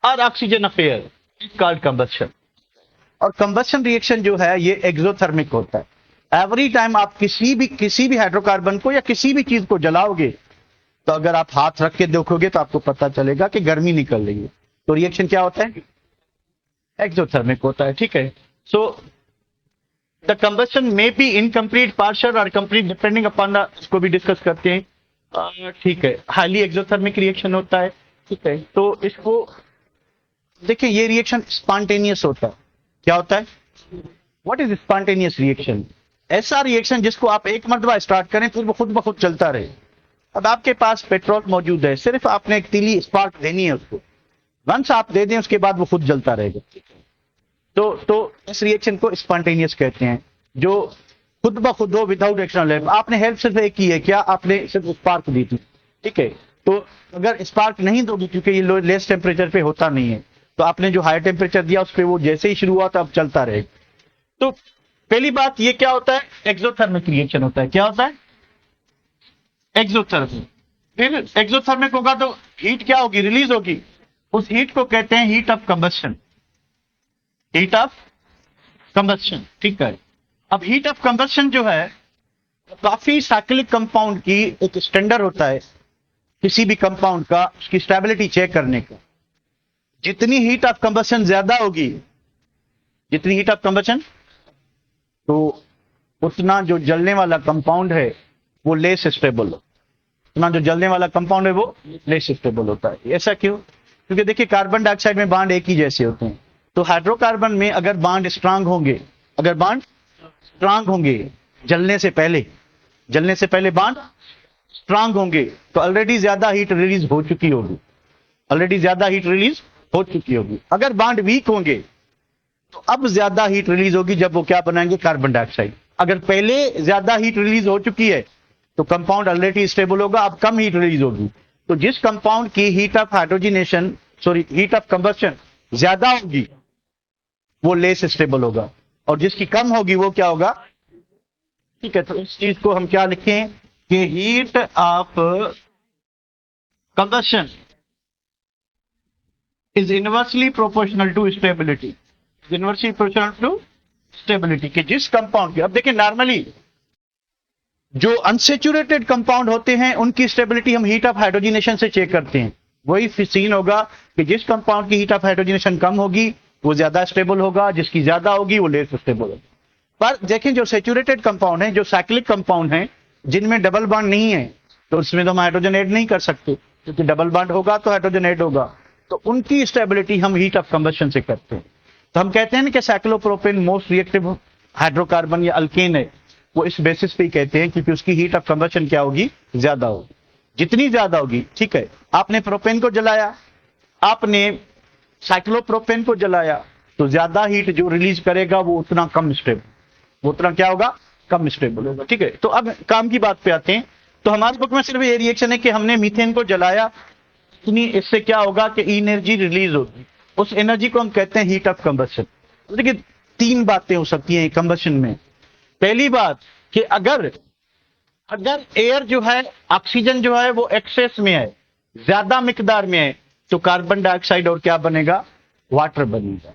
और oxygen of air is called combustion. और कंबस्शन रिएक्शन जो है ये एक्सोथर्मिक होता है। एवरी टाइम आप किसी भी हाइड्रोकार्बन को या किसी भी चीज को जलाओगे तो अगर आप हाथ रख के देखोगे तो आपको पता चलेगा कि गर्मी निकल रही है। तो रिएक्शन क्या होता है? एक्सोथर्मिक होता है। ठीक है। So the combustion may be incomplete, partial और कंप्लीट डिपेंडिंग अपॉन द, इसको भी डिस्कस करते हैं। ठीक है। हाईली एक्सोथर्मिक रिएक्शन होता है। ठीक है। तो इसको देखिए, ये रिएक्शन स्पॉन्टेनियस होता है। क्या होता है? What is spontaneous reaction? ऐसा रिएक्शन जिसको आप एक मरतबा स्टार्ट करें फिर वो खुद ब खुद चलता रहे। अब आपके पास पेट्रोल मौजूद है, सिर्फ आपने एक तीली स्पार्क देनी है उसको, वंस आप दे दें उसके बाद वो खुद जलता रहेगा। तो इस रिएक्शन को स्पॉन्टेनियस कहते हैं, जो खुद ब खुद हो, विदाउट एक्सटर्नल हेल्प। आपने हेल्प सिर्फ एक की है, क्या? आपने सिर्फ स्पार्क दी थी। ठीक है। तो अगर स्पार्क नहीं दोगी, क्योंकि ये लेस टेम्परेचर पे होता नहीं है, तो आपने जो हाई टेम्परेचर दिया उस पर वो जैसे ही शुरू हुआ तो अब चलता रहेगा। तो पहली बात ये क्या होता है? एक्सोथर्मिक रिएक्शन होता है। क्या होता है? एक्सोथर्मिक। फिर एक्सोथर्मिक होगा तो हीट क्या होगी? रिलीज होगी। उस हीट को कहते हैं heat of combustion. Heat of combustion. ठीक है। अब हीट ऑफ कंबस्शन जो है काफी साइक्लिक कंपाउंड की एक स्टैंडर्ड होता है, किसी भी कंपाउंड का उसकी स्टेबिलिटी चेक करने का। जितनी हीट ऑफ कंबस्शन ज्यादा होगी, जितनी हीट ऑफ कंबस्शन, तो उतना जो जलने वाला कंपाउंड है वो लेस स्टेबल हो, उतना जो जलने वाला कंपाउंड है वो लेस स्टेबल होता है। ऐसा क्यों? क्योंकि देखिए कार्बन डाइऑक्साइड में बांड एक ही जैसे होते हैं, तो हाइड्रोकार्बन में अगर बांड स्ट्रांग होंगे, अगर बांड स्ट्रांग होंगे जलने से पहले बांड स्ट्रांग होंगे तो ऑलरेडी ज्यादा हीट रिलीज हो चुकी होगी, अगर बांड वीक होंगे तो अब ज्यादा हीट रिलीज होगी जब वो क्या बनाएंगे? Carbon dioxide. अगर पहले ज्यादा हीट रिलीज हो चुकी है तो कंपाउंड ऑलरेडी स्टेबल होगा, अब कम हीट रिलीज होगी। तो जिस कंपाउंड की हीट ऑफ कंबस्शन ज्यादा होगी वो लेस स्टेबल होगा, और जिसकी कम होगी वो क्या होगा? ठीक है। तो इस चीज को हम क्या लिखें कि heat of combustion is inversely proportional to stability. कि जिस कंपाउंड की, अब देखिए नॉर्मली जो अनसेचुरेटेड कंपाउंड होते हैं उनकी स्टेबिलिटी हम हीट ऑफ हाइड्रोजनेशन से चेक करते हैं। वही सीन होगा कि जिस कंपाउंड की हीट ऑफ हाइड्रोजनेशन कम होगी वो ज्यादा स्टेबल होगा, जिसकी ज्यादा होगी वो लेस स्टेबल होगा। पर देखें जो सेचुरेटेड कंपाउंड है, जो साइक्लिक कंपाउंड है, जिनमें डबल बॉन्ड नहीं है, तो उसमें तो हम हाइड्रोजन ऐड नहीं कर सकते, क्योंकि डबल बॉन्ड होगा तो हाइड्रोजन ऐड होगा, तो उनकी स्टेबिलिटी हम हीट ऑफ कंबस्शन से करते हैं। तो हम कहते हैं ना कि साइक्लोप्रोपेन मोस्ट रिएक्टिव हाइड्रोकार्बन या अल्केन है, वो इस बेसिस पे ही कहते हैं क्योंकि उसकी हीट ऑफ कंबस्शन क्या होगी? ज्यादा होगी। जितनी ज्यादा होगी, ठीक है, आपने प्रोपेन को जलाया, आपने साइक्लोप्रोपेन को जलाया, तो ज्यादा हीट जो रिलीज करेगा वो उतना कम स्टेबल, वो उतना क्या होगा? कम स्टेबल होगा। ठीक है। तो अब काम की बात पे आते हैं। तो हमारे बुक में सिर्फ ये रिएक्शन है कि हमने मीथेन को जलाया, इतनी इससे क्या होगा कि एनर्जी रिलीज होगी, उस एनर्जी को हम कहते हैं हीट ऑफ कंबस्शन। देखिए तीन बातें हो सकती हैं कंबस्शन में। पहली बात कि अगर एयर जो है, ऑक्सीजन जो है वो एक्सेस में है, ज्यादा मिकदार में है, तो कार्बन डाइऑक्साइड और क्या बनेगा? वाटर बनेगा।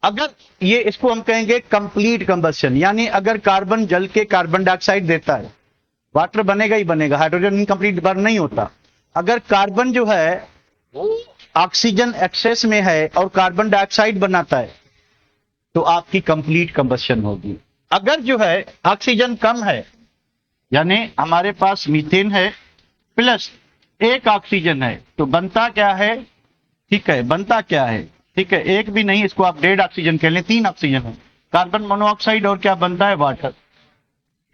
अगर ये, इसको हम कहेंगे कंप्लीट कंबस्शन, यानी अगर कार्बन जल के कार्बन डाइऑक्साइड देता है, वाटर बनेगा ही बनेगा, हाइड्रोजन इनकम्प्लीट बर्न नहीं होता। अगर कार्बन जो है वो ऑक्सीजन एक्सेस में है और कार्बन डाइऑक्साइड बनाता है तो आपकी कंप्लीट कंबस्शन होगी। अगर जो है ऑक्सीजन कम है, यानी हमारे पास मीथेन है प्लस एक ऑक्सीजन है, तो बनता क्या है? ठीक है, बनता क्या है? ठीक है, एक भी नहीं, इसको आप 1.5 ऑक्सीजन कह लें, 3 ऑक्सीजन है, कार्बन मोनोऑक्साइड और क्या बनता है? वाटर।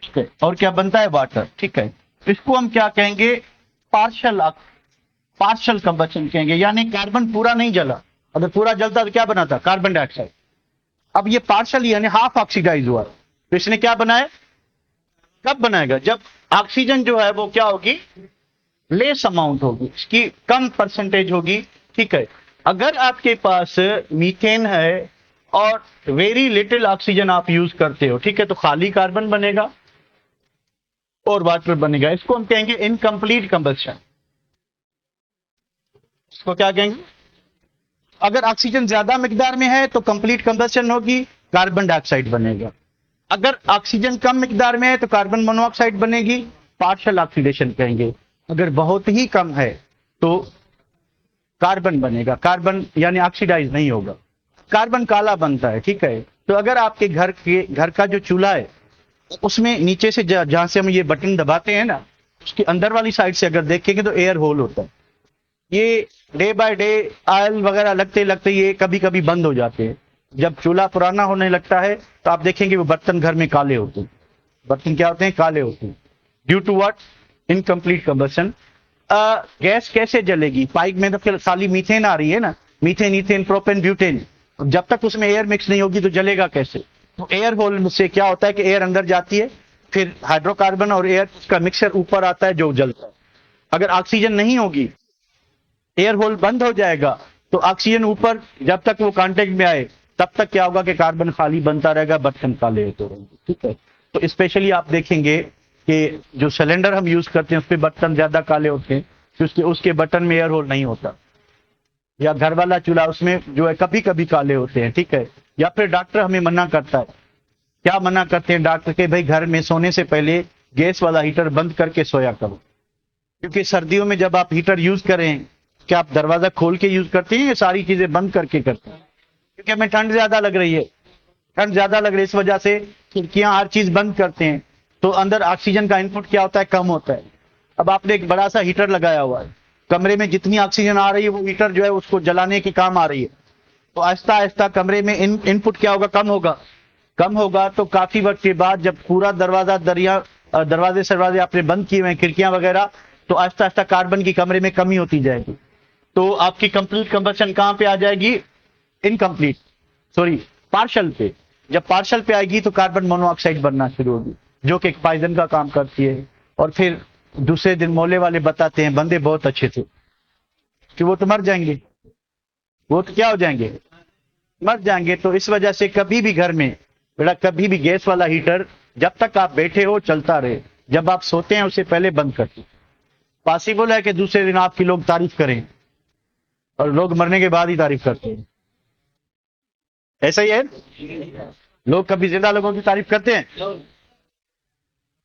ठीक है, और क्या बनता है, वाटर। ठीक है, इसको हम क्या कहेंगे, पार्शल कंबशन कहेंगे, यानी कार्बन पूरा नहीं जला। अगर पूरा जलता तो क्या बना था, कार्बन डाइऑक्साइड। अब ये पार्शल यानी हाफ ऑक्सीडाइज हुआ, तो इसने क्या बनाया, कब बनाएगा, जब ऑक्सीजन जो है वो क्या होगी, लेस अमाउंट होगी, इसकी कम परसेंटेज होगी। ठीक है, अगर आपके पास मीथेन है और वेरी लिटिल ऑक्सीजन आप यूज करते हो, ठीक है, तो खाली कार्बन बनेगा और वाटर बनेगा। इसको हम कहेंगे इनकम्प्लीट कंबशन। इसको क्या कहेंगे, अगर ऑक्सीजन ज्यादा मिकदार में है तो कंप्लीट कंबशन होगी, कार्बन डाइऑक्साइड बनेगा। अगर ऑक्सीजन कम मिकदार में है तो कार्बन मोनोऑक्साइड बनेगी, पार्शियल ऑक्सीडेशन कहेंगे। अगर बहुत ही कम है तो कार्बन बनेगा, कार्बन यानी ऑक्सीडाइज नहीं होगा, कार्बन काला बनता है। ठीक है, तो अगर आपके घर का जो चूल्हा है उसमें नीचे से जहां से हम ये बटन दबाते हैं ना, उसके अंदर वाली साइड से अगर देखेंगे तो एयर होल होता है। ये डे बाय डे ऑयल वगैरह लगते लगते ये कभी कभी बंद हो जाते हैं। जब चूल्हा पुराना होने लगता है तो आप देखेंगे वो बर्तन घर में काले होते हैं। बर्तन क्या होते हैं, काले होते हैं, due to what, incomplete combustion. Gas कैसे जलेगी, पाइप में तो फिर खाली मीथेन आ रही है ना, मीथेन, ईथेन, प्रोपेन, ब्यूटेन। जब तक उसमें एयर मिक्स नहीं होगी तो जलेगा कैसे, तो एयर होल से क्या होता है कि एयर अंदर जाती है, फिर हाइड्रोकार्बन और एयर का मिक्सचर ऊपर आता है जो जलता है। अगर ऑक्सीजन नहीं होगी, एयर होल बंद हो जाएगा, तो ऑक्सीजन ऊपर जब तक वो कांटेक्ट में आए तब तक क्या होगा कि कार्बन खाली बनता रहेगा, बर्तन काले होते रहेंगे। ठीक है, तो स्पेशली आप देखेंगे कि जो सिलेंडर हम यूज करते हैं उस पर बर्तन ज्यादा काले होते हैं क्योंकि उसके बटन में एयर होल नहीं होता, या घर वाला चूल्हा उसमें जो है कभी कभी काले होते हैं। ठीक है, या फिर डॉक्टर हमें मना करता है, क्या मना करते हैं डॉक्टर के, भाई घर में सोने से पहले गैस वाला हीटर बंद करके सोया करो, क्योंकि सर्दियों में जब आप हीटर यूज करें, क्या आप दरवाजा खोल के यूज करते हैं, ये सारी चीजें बंद करके करते हैं, क्योंकि हमें ठंड ज्यादा लग रही है, ठंड ज्यादा लग रही है, इस वजह से खिड़कियां हर चीज बंद करते हैं, तो अंदर ऑक्सीजन का इनपुट क्या होता है, कम होता है। अब आपने एक बड़ा सा हीटर लगाया हुआ है, कमरे में जितनी ऑक्सीजन आ रही है वो हीटर जो है उसको जलाने के काम आ रही है, तो आहिस्ता आहिस्ता कमरे में इनपुट क्या होगा, कम होगा। तो काफी वक्त के बाद जब पूरा दरवाजे सरवाजे आपने बंद किए हुए हैं, खिड़कियां वगैरह, तो आहिस्ता आहिस्ता कार्बन की कमरे में कमी होती जाएगी, तो आपकी कंप्लीट कंबशन कहां पे आ जाएगी, इनकम्प्लीट, सॉरी, पार्शल पे। जब पार्शल पे आएगी तो कार्बन मोनोऑक्साइड बनना शुरू होगी, जो कि एक पॉइजन का काम करती है। और फिर दूसरे दिन मोहल्ले वाले बताते हैं बंदे बहुत अच्छे थे, कि वो तो मर जाएंगे, वो तो क्या हो जाएंगे, मर जाएंगे। तो इस वजह से कभी भी घर में बेटा, कभी भी गैस वाला हीटर जब तक आप बैठे हो चलता रहे, जब आप सोते हैं उससे पहले बंद कर दो। पॉसिबल है कि दूसरे दिन आपकी लोग तारीफ करें, और लोग मरने के बाद ही तारीफ करते हैं, ऐसा ही है, लोग कभी जिंदा लोगों की तारीफ करते हैं।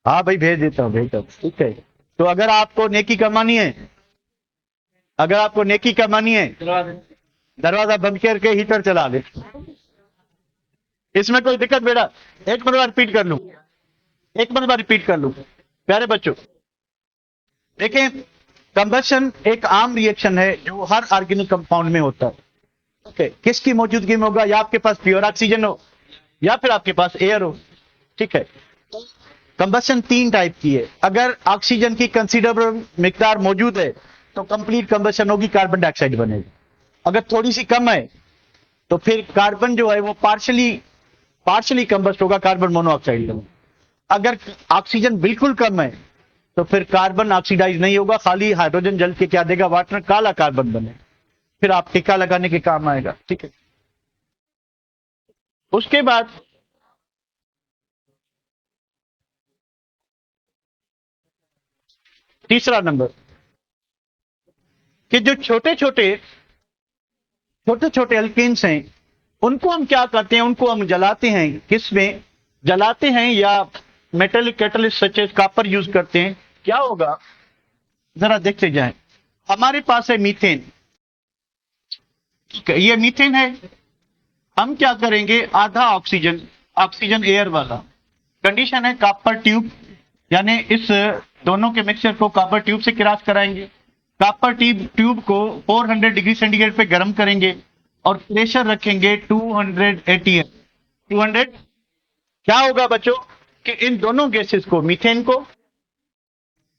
हाँ भाई, भेज देता हूँ। ठीक है, तो अगर आपको नेकी कमानी है, दरवाजा बंद करके हीटर चला दे, इसमें कोई दिक्कत बेटा। एक मरतबा रिपीट कर लूं, प्यारे बच्चों, देखें, कंबशन एक आम रिएक्शन है जो हर ऑर्गेनिक कंपाउंड में होता है। ओके, किसकी मौजूदगी में होगा, या आपके पास प्योर ऑक्सीजन हो या फिर आपके पास एयर हो। ठीक है, कंबशन 3 टाइप की है। अगर ऑक्सीजन की कंसीडरेबल मिकदार मौजूद है तो कंप्लीट कंबशन होगी, कार्बन डाइऑक्साइड बनेगा। अगर थोड़ी सी कम है तो फिर कार्बन जो है वो पार्शली कंबस्ट होगा, कार्बन मोनोऑक्साइड बनेगा। अगर ऑक्सीजन बिल्कुल कम है तो फिर कार्बन ऑक्सीडाइज नहीं होगा, खाली हाइड्रोजन जल के क्या देगा, वाटर, काला कार्बन बनेगा, फिर आप टीका लगाने के काम आएगा। ठीक है, उसके बाद तीसरा नंबर, कि जो छोटे छोटे अल्केन्स हैं उनको हम क्या करते हैं, उनको हम जलाते हैं, किस में जलाते हैं, या metallic catalyst such as copper use करते हैं। क्या होगा जरा देखते जाएं। हमारे पास है मीथेन, ठीक है, ये मीथेन है। हम क्या करेंगे, आधा ऑक्सीजन एयर वाला कंडीशन है, कॉपर ट्यूब, यानी इस दोनों के मिक्सचर को कॉपर ट्यूब से क्रॉस कराएंगे। कॉपर ट्यूब को 400 डिग्री सेंटीग्रेड पे गर्म करेंगे और प्रेशर रखेंगे 200 atm। 200 क्या होगा बच्चों, कि इन दोनों गैसेस को, मीथेन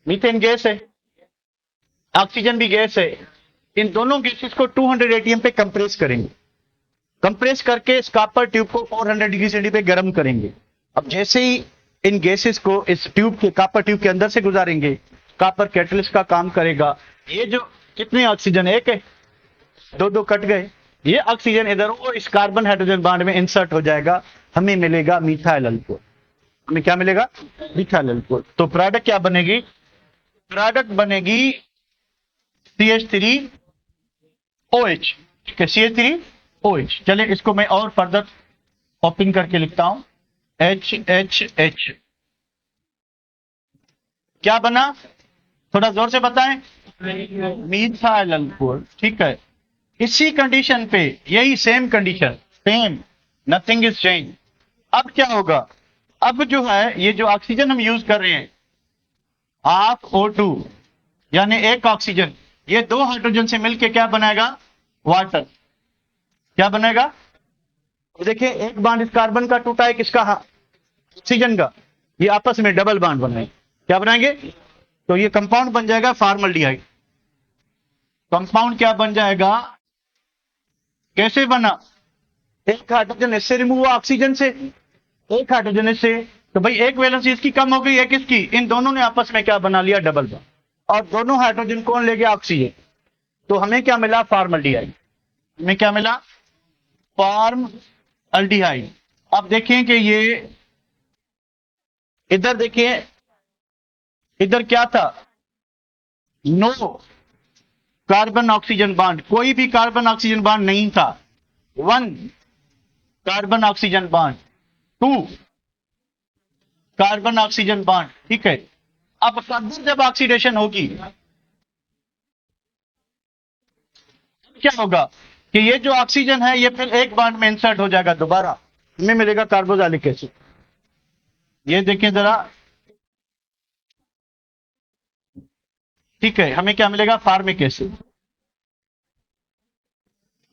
मीथेन गैस है, ऑक्सीजन भी गैस है, इन दोनों गैसेस को 200 एटीएम पे कंप्रेस करेंगे। कंप्रेस करके इस कॉपर ट्यूब को 400 डिग्री सेंटीग्रेड पे गर्म करेंगे। अब जैसे ही इन गैसेस को इस ट्यूब के, कॉपर ट्यूब के अंदर से गुजारेंगे, कॉपर कैटलिस्ट का काम करेगा। ये जो कितने ऑक्सीजन, एक है, दो कट गए, ये ऑक्सीजन इधर वो इस कार्बन हाइड्रोजन बॉन्ड में इंसर्ट हो जाएगा, हमें मिलेगा मिथाइल अल्कोहल। हमें क्या मिलेगा? Methyl alcohol. तो प्रोडक्ट क्या बनेगी? प्रोडक्ट बनेगी CH3OH। ठीक है, CH3OH। चलिए इसको मैं और फर्दर ओपन करके लिखता हूं, HHH। क्या बना? थोड़ा जोर से बताएं। Methyl alcohol. ठीक है, इसी कंडीशन पे, यही same condition, same, nothing is change. अब क्या होगा? अब जो है ये जो ऑक्सीजन हम यूज कर रहे हैं, हाफ O2 यानी एक ऑक्सीजन, ये दो हाइड्रोजन से मिलके क्या बनाएगा? वाटर। क्या बनेगा? देखिए, एक बांड इस कार्बन का टूटा है, किसका? ऑक्सीजन का। ये आपस में डबल बांड बनाएंगे। क्या बनाएंगे? तो ये कंपाउंड बन जाएगा फॉर्मल्डिहाइड। कंपाउंड क्या बन जाएगा? कैसे बना? एक हाइड्रोजन इससे रिमूव हुआ ऑक्सीजन से, एक हाइड्रोजन इससे, तो भाई एक वैलेंस इसकी कम हो गई, एक इसकी, इन दोनों ने आपस में क्या बना लिया? Double bond. और दोनों हाइड्रोजन कौन ले गया? ऑक्सीजन। तो हमें क्या मिला? फॉर्मल्डिहाइड। हमें क्या मिला? फॉर्मल्डिहाइड। अब देखें कि ये इधर देखिए, इधर क्या था? नो कार्बन ऑक्सीजन बॉन्ड, कोई भी कार्बन ऑक्सीजन बॉन्ड नहीं था। 1 carbon oxygen bond, 2 carbon oxygen bond. ठीक है, अब फर्दर जब ऑक्सीडेशन होगी, क्या होगा कि ये जो ऑक्सीजन है ये फिर एक बॉन्ड में इंसर्ट हो जाएगा दोबारा, हमें मिलेगा कार्बोक्सिलिक एसिड। ये देखें जरा, ठीक है, हमें क्या मिलेगा? Formic acid.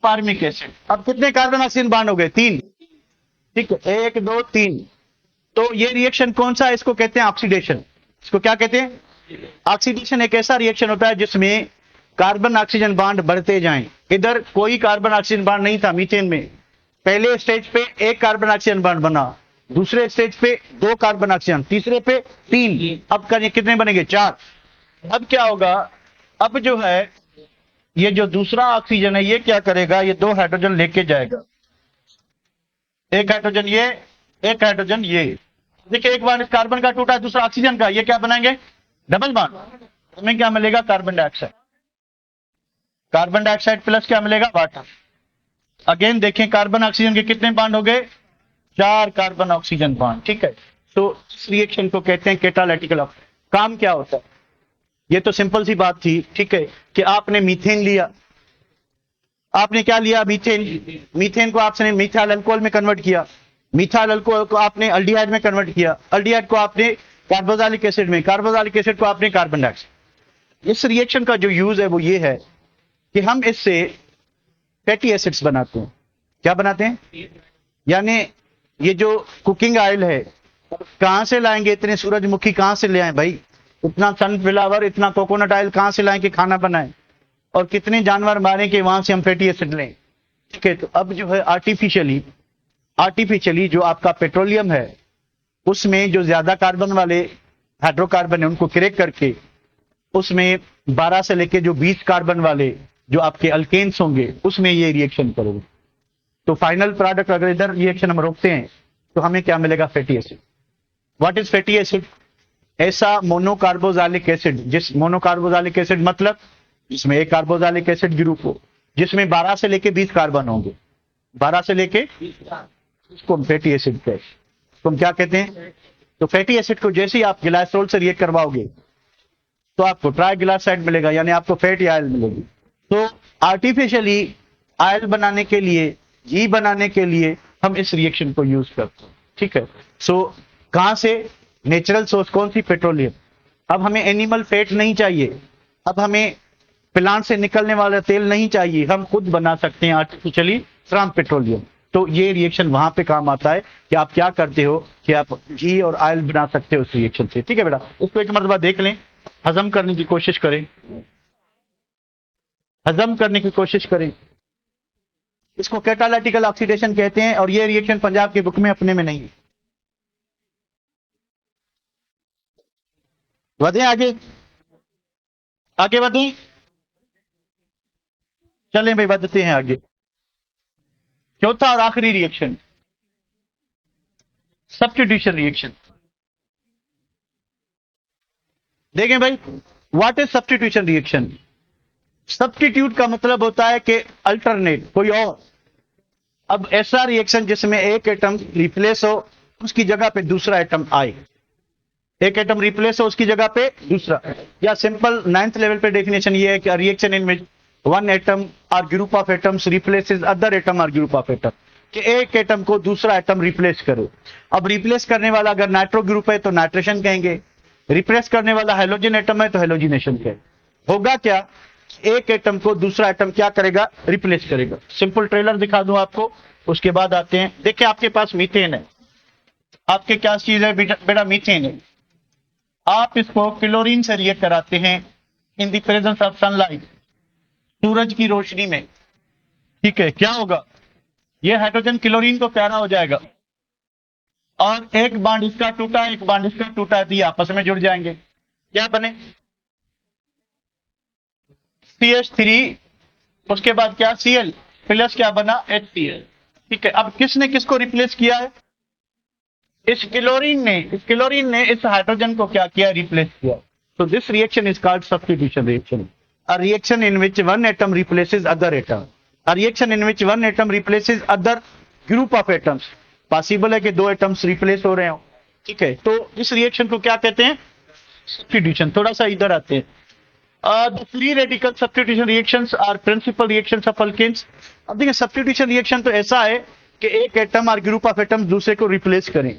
Formic acid. अब कितने कार्बन ऑक्सीजन बॉन्ड हो गए? 3। ठीक है, 1 2 3। तो ये रिएक्शन कौन सा है? इसको कहते हैं ऑक्सीडेशन। इसको क्या कहते हैं? ऑक्सीडेशन एक ऐसा रिएक्शन होता है जिसमें कार्बन ऑक्सीजन बॉन्ड बढ़ते जाएं। इधर कोई कार्बन ऑक्सीजन बॉन्ड नहीं था मीथेन में। पहले स्टेज पे एक कार्बन ऑक्सीजन बॉन्ड बना, दूसरे स्टेज पे 2 कार्बन ऑक्सीजन, तीसरे पे 3। अब कितने बनेंगे? 4। अब क्या होगा? अब जो है ये जो दूसरा ऑक्सीजन है ये क्या करेगा? ये 2 हाइड्रोजन लेके जाएगा, एक हाइड्रोजन ये, एक हाइड्रोजन ये। देखिए, एक बार इस कार्बन का टूटा, दूसरा ऑक्सीजन का, ये क्या बनाएंगे? Double bond. हमें क्या मिलेगा? Carbon dioxide. Carbon dioxide plus क्या मिलेगा? वाटर। अगेन देखें, कार्बन ऑक्सीजन के कितने बॉन्ड हो गए? 4 कार्बन ऑक्सीजन बॉन्ड। ठीक है, तो इस रिएक्शन को कहते हैं कैटालिटिकल। काम क्या होता है? ये तो सिंपल सी बात थी, ठीक है, कि आपने मीथेन लिया, आपने क्या लिया? मीथेन। मीथेन को आपने मिथाइल अल्कोहल में कन्वर्ट किया, मिथाइल अल्कोहल को आपने अल्डिहाइड में कन्वर्ट किया, अल्डिहाइड को आपने कार्बोक्सिलिक एसिड में, कार्बोक्सिलिक एसिड को आपने कार्बन डाइऑक्साइड। इस रिएक्शन का जो यूज है वो ये है कि हम इससे फैटी एसिड्स बनाते हैं। क्या बनाते हैं? यानी ये जो कुकिंग ऑयल है, कहां से लाएंगे? इतने सूरजमुखी कहां से ले आए भाई? इतना सनफ्लावर, इतना कोकोनट ऑयल कहां से लाएं कि खाना बनाएं? और कितने जानवर मारे कि वहां से हम फैटी एसिड लें? ठीक है, तो अब जो है आर्टिफिशियली जो आपका पेट्रोलियम है उसमें जो ज्यादा कार्बन वाले हाइड्रोकार्बन है उनको क्रैक करके उसमें 12 से लेके जो 20 कार्बन वाले जो आपके अल्केन्स होंगे उसमें ये रिएक्शन करोगे। तो फाइनल प्रोडक्ट अगर इधर रिएक्शन हम रोकते हैं तो हमें क्या मिलेगा? Fatty acid. What is fatty acid? ऐसा मोनोकार्बोक्सिलिक एसिड, जिस मोनोकार्बोक्सिलिक एसिड मतलब जिसमें एक कार्बोक्सिलिक एसिड ग्रुप हो, जिसमें 12 से लेके 20 कार्बन होंगे, 12 से लेके, इसको हम फैटी एसिड कहते हैं। तो हम क्या कहते हैं? तो फैटी एसिड को जैसे ही आप ग्लाइसोल से रिएक्ट करवाओगे तो आपको ट्राइग्लिसराइड मिलेगा, यानी आपको फैटी ऑयल मिलेगी। तो आर्टिफिशियली ऑयल बनाने के लिए, घी बनाने के लिए हम इस रिएक्शन को यूज करते हैं। ठीक है, सो कहां से? नेचुरल सोर्स कौन सी? पेट्रोलियम। अब हमें एनिमल फैट नहीं चाहिए, अब हमें प्लांट से निकलने वाला तेल नहीं चाहिए, हम खुद बना सकते हैं आर्टिफिशियली फ्रॉम पेट्रोलियम। तो ये रिएक्शन वहां पे काम आता है कि आप क्या करते हो कि आप घी और ऑयल बना सकते हो उस रिएक्शन से। ठीक है बेटा, उसको एक मरतबा देख लें, हजम करने की कोशिश करें, हजम करने की कोशिश करें। इसको कैटालिटिकल ऑक्सीडेशन कहते हैं और ये रिएक्शन पंजाब के बुक में अपने में नहीं है। बढ़े आगे, आगे बढ़े, चलें भाई बढ़ते हैं आगे। चौथा और आखिरी रिएक्शन, सब्स्टिट्यूशन रिएक्शन। देखें भाई, what is substitution reaction? Substitute का मतलब होता है कि अल्टरनेट, कोई और। अब ऐसा रिएक्शन जिसमें एक एटम रिप्लेस हो, उसकी जगह पे दूसरा एटम आए, एक एटम रिप्लेस हो उसकी जगह पे दूसरा। या सिंपल 9th लेवल पे डेफिनेशन ये है कि reaction in which one atom or group of atoms replaces other atom or group of atom, कि एक एटम को दूसरा एटम रिप्लेस करो। अब रिप्लेस करने वाला अगर नाइट्रो ग्रुप है तो नाइट्रेशन कहेंगे, रिप्लेस करने वाला हेलोजन एटम है तो हेलोजिनेशन कहेंगे। होगा क्या, एक एटम को दूसरा एटम क्या करेगा, रिप्लेस करेगा। सिंपल ट्रेलर दिखा दूं आपको, उसके बाद आते हैं। देखिए आपके पास मीथेन है, आपके क्या चीज है बेटा, मीथेन है। आप इसको क्लोरीन से रिएक्ट कराते हैं in the presence of sunlight, सूरज की रोशनी में। ठीक है, क्या होगा, ये हाइड्रोजन क्लोरीन को प्यारा हो जाएगा और एक बांड इसका टूटा, एक बांड इसका टूटा, तो ये आपस में जुड़ जाएंगे। क्या बने, CH3, उसके बाद क्या Cl प्लस क्या बना, HCl। ठीक है, अब किसने किसको रिप्लेस किया है, इस क्लोरीन ने इस हाइड्रोजन को क्या किया, रिप्लेस किया। तो this reaction is called substitution reaction. A reaction in which one atom replaces other atom, a reaction in which one atom replaces other group of atoms. Possible है कि दो एटम्स रिप्लेस हो रहे हो। ठीक है, तो इस रिएक्शन को क्या कहते हैं, सब्स्टिट्यूशन। थोड़ा सा इधर आते हैं। The free radical substitution reactions are principal reactions of alkanes। अब देखिए सब्स्टिट्यूशन रिएक्शन तो ऐसा है कि एक atom or group of atom दूसरे को रिप्लेस करें।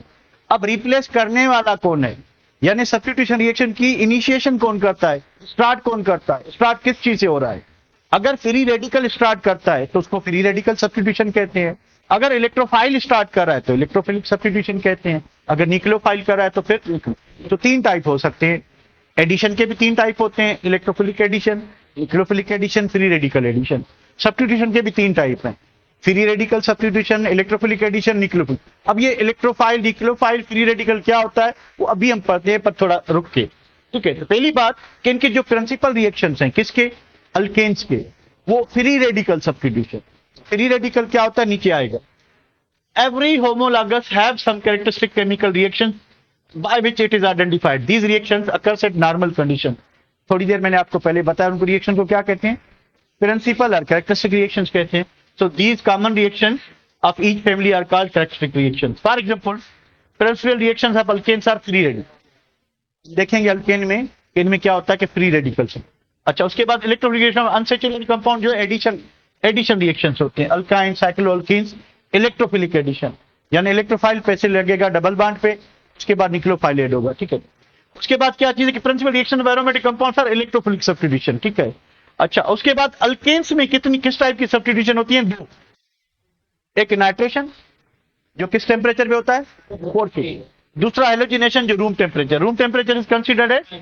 अब रिप्लेस करने वाला कौन है, यानी सब्स्टिट्यूशन रिएक्शन की इनिशिएशन कौन करता है, स्टार्ट कौन करता है, स्टार्ट किस चीज से हो रहा है। अगर फ्री रेडिकल स्टार्ट करता है तो उसको फ्री रेडिकल सब्स्टिट्यूशन कहते हैं। अगर इलेक्ट्रोफाइल स्टार्ट कर रहा है तो इलेक्ट्रोफिलिक सब्स्टिट्यूशन कहते हैं। अगर न्यूक्लियोफाइल कर रहा है तो फिर, तो तीन टाइप हो सकते हैं। एडिशन के भी तीन टाइप होते हैं, electrophilic addition, nucleophilic addition, free radical addition. Substitution के भी तीन टाइप हैं, free radical substitution, electrophilic addition, nucleophilic. अब ये इलेक्ट्रोफाइल, न्यूक्लियोफाइल, फ्री रेडिकल क्या होता है वो अभी हम पढ़ते हैं, पर थोड़ा रुक के। ठीक है, तो पहली बात कि इनके जो प्रिंसिपल रिएक्शंस हैं, किसके, अल्केन्स के, वो free radical substitution. Free radical क्या होता है, नीचे आएगा। Every homologous have some characteristic chemical reaction by which it is identified. These reactions occurs at normal condition। थोड़ी देर मैंने आपको पहले बताया उनको रिएक्शन को क्या कहते हैं, प्रिंसिपल और कैरेक्टरिस्टिक रिएक्शंस कहते हैं। So these common reactions of each family are called characteristic reactions। For example, principal reactions of alkanes are free radical। देखेंगे अल्केन में, इनमें क्या होता है कि फ्री रेडिकल्स। अच्छा, उसके बाद इलेक्ट्रोफिलिकेशन ऑफ अनसैचुरेटेड कंपाउंड जो एडिशन रिएक्शंस होते हैं, अल्काइन, साइक्लोअल्कीन्स, इलेक्ट्रोफिलिक एडिशन, यानी इलेक्ट्रोफाइल पैसे लगेगा डबल बॉन्ड पे, उसके बाद न्यूक्लियोफाइल ऐड होगा। ठीक है, उसके बाद क्या चीज है कि principal reaction of aromatic compounds are electrophilic substitution. ठीक है, अच्छा, उसके बाद अल्केन्स में किस टाइप की सब्स्टिट्यूशन होती है, दो। एक नाइट्रेशन जो किस टेम्परेचर पे होता है, 40। दूसरा हेलोजिनेशन जो room temperature is considered as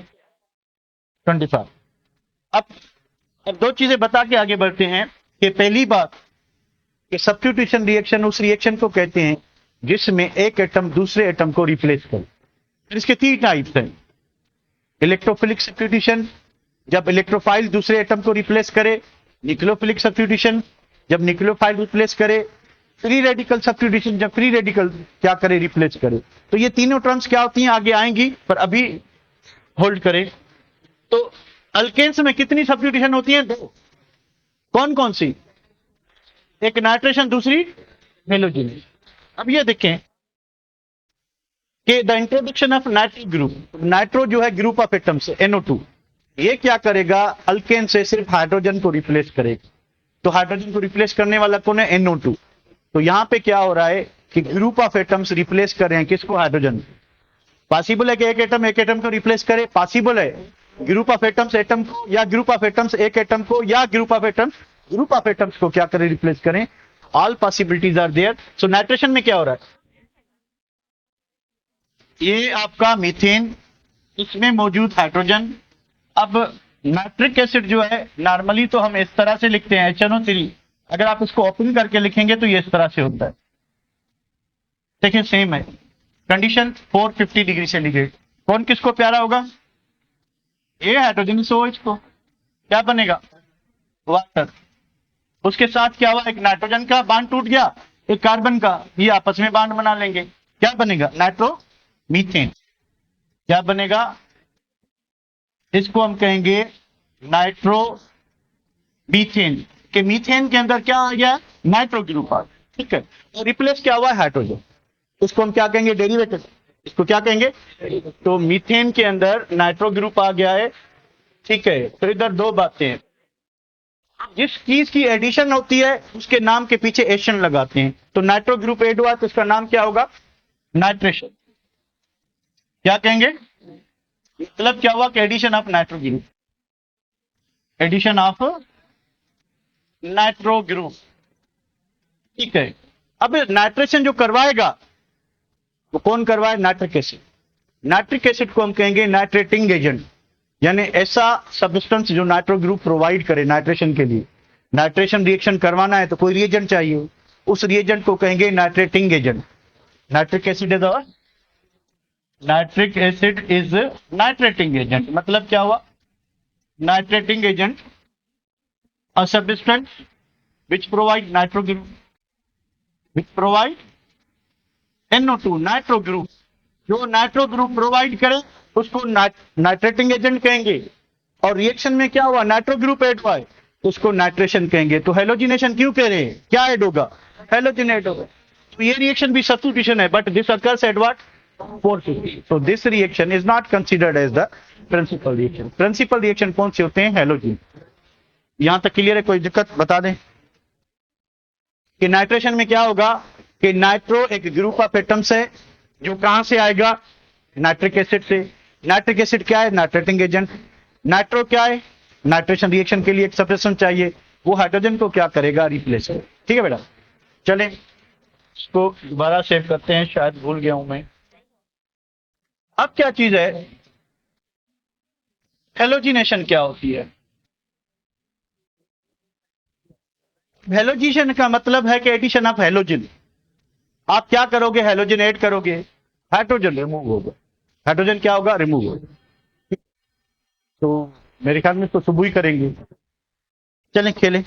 25। अब दो चीजें बता के आगे बढ़ते हैं कि पहली बात कि सब्स्टिट्यूशन रिएक्शन उस रिएक्शन को कहते हैं जिसमें एक एटम दूसरे एटम को रिप्लेस करे। फिर इसके तीन टाइप्स हैं, इलेक्ट्रोफिलिक सब्स्टिट्यूशन जब इलेक्ट्रोफाइल दूसरे एटम को रिप्लेस करे, न्यूक्लियोफिलिक सब्स्टिट्यूशन जब न्यूक्लियोफाइल रिप्लेस करे, फ्री रेडिकल सब्स्टिट्यूशन जब फ्री रेडिकल क्या करे, रिप्लेस करे। तो ये तीनों टर्म्स क्या होती हैं आगे आएंगी, पर अभी होल्ड करें। तो अल्केन्स में कितनी सब्स्टिट्यूशन होती है, दो। कौन कौन सी, एक नाइट्रेशन, दूसरी हेलोजिनेशन। अब ये देखें कि the introduction of nitro group, nitro जो है ग्रुप ऑफ एटम्स NO2, ये क्या करेगा, अल्केन से सिर्फ हाइड्रोजन को रिप्लेस करेगा। तो हाइड्रोजन को रिप्लेस करने वाला कौन है, NO2। तो यहां पे क्या हो रहा है कि ग्रुप ऑफ एटम्स रिप्लेस कर रहे हैं किसको, हाइड्रोजन। पॉसिबल है कि एक एटम को रिप्लेस करे, पॉसिबल है ग्रुप ऑफ एटम्स एटम को, या ग्रुप ऑफ एटम्स एक एटम को, या ग्रुप ऑफ एटम्स को क्या करें, रिप्लेस करें। All possibilities are there. So nitration में क्या हो रहा है, ये आपका मीथेन, इसमें मौजूद हाइड्रोजन। अब नाइट्रिक एसिड जो है नॉर्मली तो हम इस तरह से लिखते हैं HNO3, अगर आप इसको ओपन करके लिखेंगे तो ये इस तरह से होता है। देखिए सेम है कंडीशन 450 डिग्री सेंटीग्रेड। कौन किसको प्यारा होगा, ये हाइड्रोजन से OH को क्या बनेगा, वाटर। उसके साथ क्या हुआ, एक नाइट्रोजन का बांड टूट गया, एक कार्बन का, ये आपस में बांड बना लेंगे, क्या बनेगा, नाइट्रो मीथेन। क्या बनेगा, इसको हम कहेंगे नाइट्रो मीथेन। के मीथेन के अंदर क्या आ गया, नाइट्रो ग्रुप आ गया, ठीक है। और रिप्लेस क्या हुआ है, हाइड्रोजन। इसको हम क्या कहेंगे, डेरिवेटिव। इसको क्या कहेंगे, तो मीथेन के अंदर नाइट्रो ग्रुप आ गया है, ठीक है। तो इधर दो बातें हैं, जिस चीज की एडिशन होती है उसके नाम के पीछे एशन लगाते हैं। तो नाइट्रो ग्रुप एड हुआ तो इसका नाम क्या होगा, नाइट्रेशन। क्या कहेंगे, मतलब क्या हुआ कि addition of nitro group, addition of nitro group, ठीक है। अब नाइट्रेशन जो करवाएगा वो कौन करवाए, नाइट्रिक एसिड। नाइट्रिक एसिड को हम कहेंगे नाइट्रेटिंग एजेंट, यानी ऐसा सब्सटेंस जो नाइट्रो ग्रुप प्रोवाइड करे नाइट्रेशन के लिए। नाइट्रेशन रिएक्शन करवाना है तो कोई रिएजेंट चाहिए, उस रिएजेंट को कहेंगे nitrating agent. Nitric acid is the nitric acid is nitrating agent, मतलब क्या हुआ, nitrating agent a substance which provide nitro group, which provide NO2 nitro group. जो नाइट्रो ग्रुप प्रोवाइड करे उसको नाइट्रेटिंग एजेंट कहेंगे। और रिएक्शन में क्या हुआ, नाइट्रो ग्रुप एड हुआ है, उसको नाइट्रेशन कहेंगे। तो हेलोजिनेशन क्यों कह रहे हैं, क्या ऐड होगा, हेलोजन ऐड होगा। तो ये रिएक्शन भी सब्स्टिट्यूशन है, but this occurs at what, 450। So this reaction is not considered as the principal reaction. Principal reaction कौन से होते हैं, हेलोजन। यहां तक क्लियर है, कोई दिक्कत बता दें कि नाइट्रेशन में क्या होगा कि नाइट्रो एक ग्रुप ऑफ एटम्स है जो कहां से आएगा, नाइट्रिक एसिड से। नाइट्रिक एसिड क्या है, नाइट्रेटिंग एजेंट। नाइट्रो क्या है, नाइट्रेशन रिएक्शन के लिए एक सब्सटेंस चाहिए, वो हाइड्रोजन को क्या करेगा, रिप्लेस करेगा, ठीक है बेटा। चलें इसको दोबारा सेव करते हैं, शायद भूल गया हूं मैं। अब क्या चीज है, हेलोजिनेशन क्या होती है। हेलोजिनेशन का मतलब है कि एडिशन ऑफ हेलोजन। आप क्या करोगे, हेलोजन ऐड करोगे, हाइड्रोजन रिमूव होगा, हाइड्रोजन क्या होगा, रिमूव होगा। तो मेरे ख्याल में तो सुबह ही करेंगे। चलें खेलें।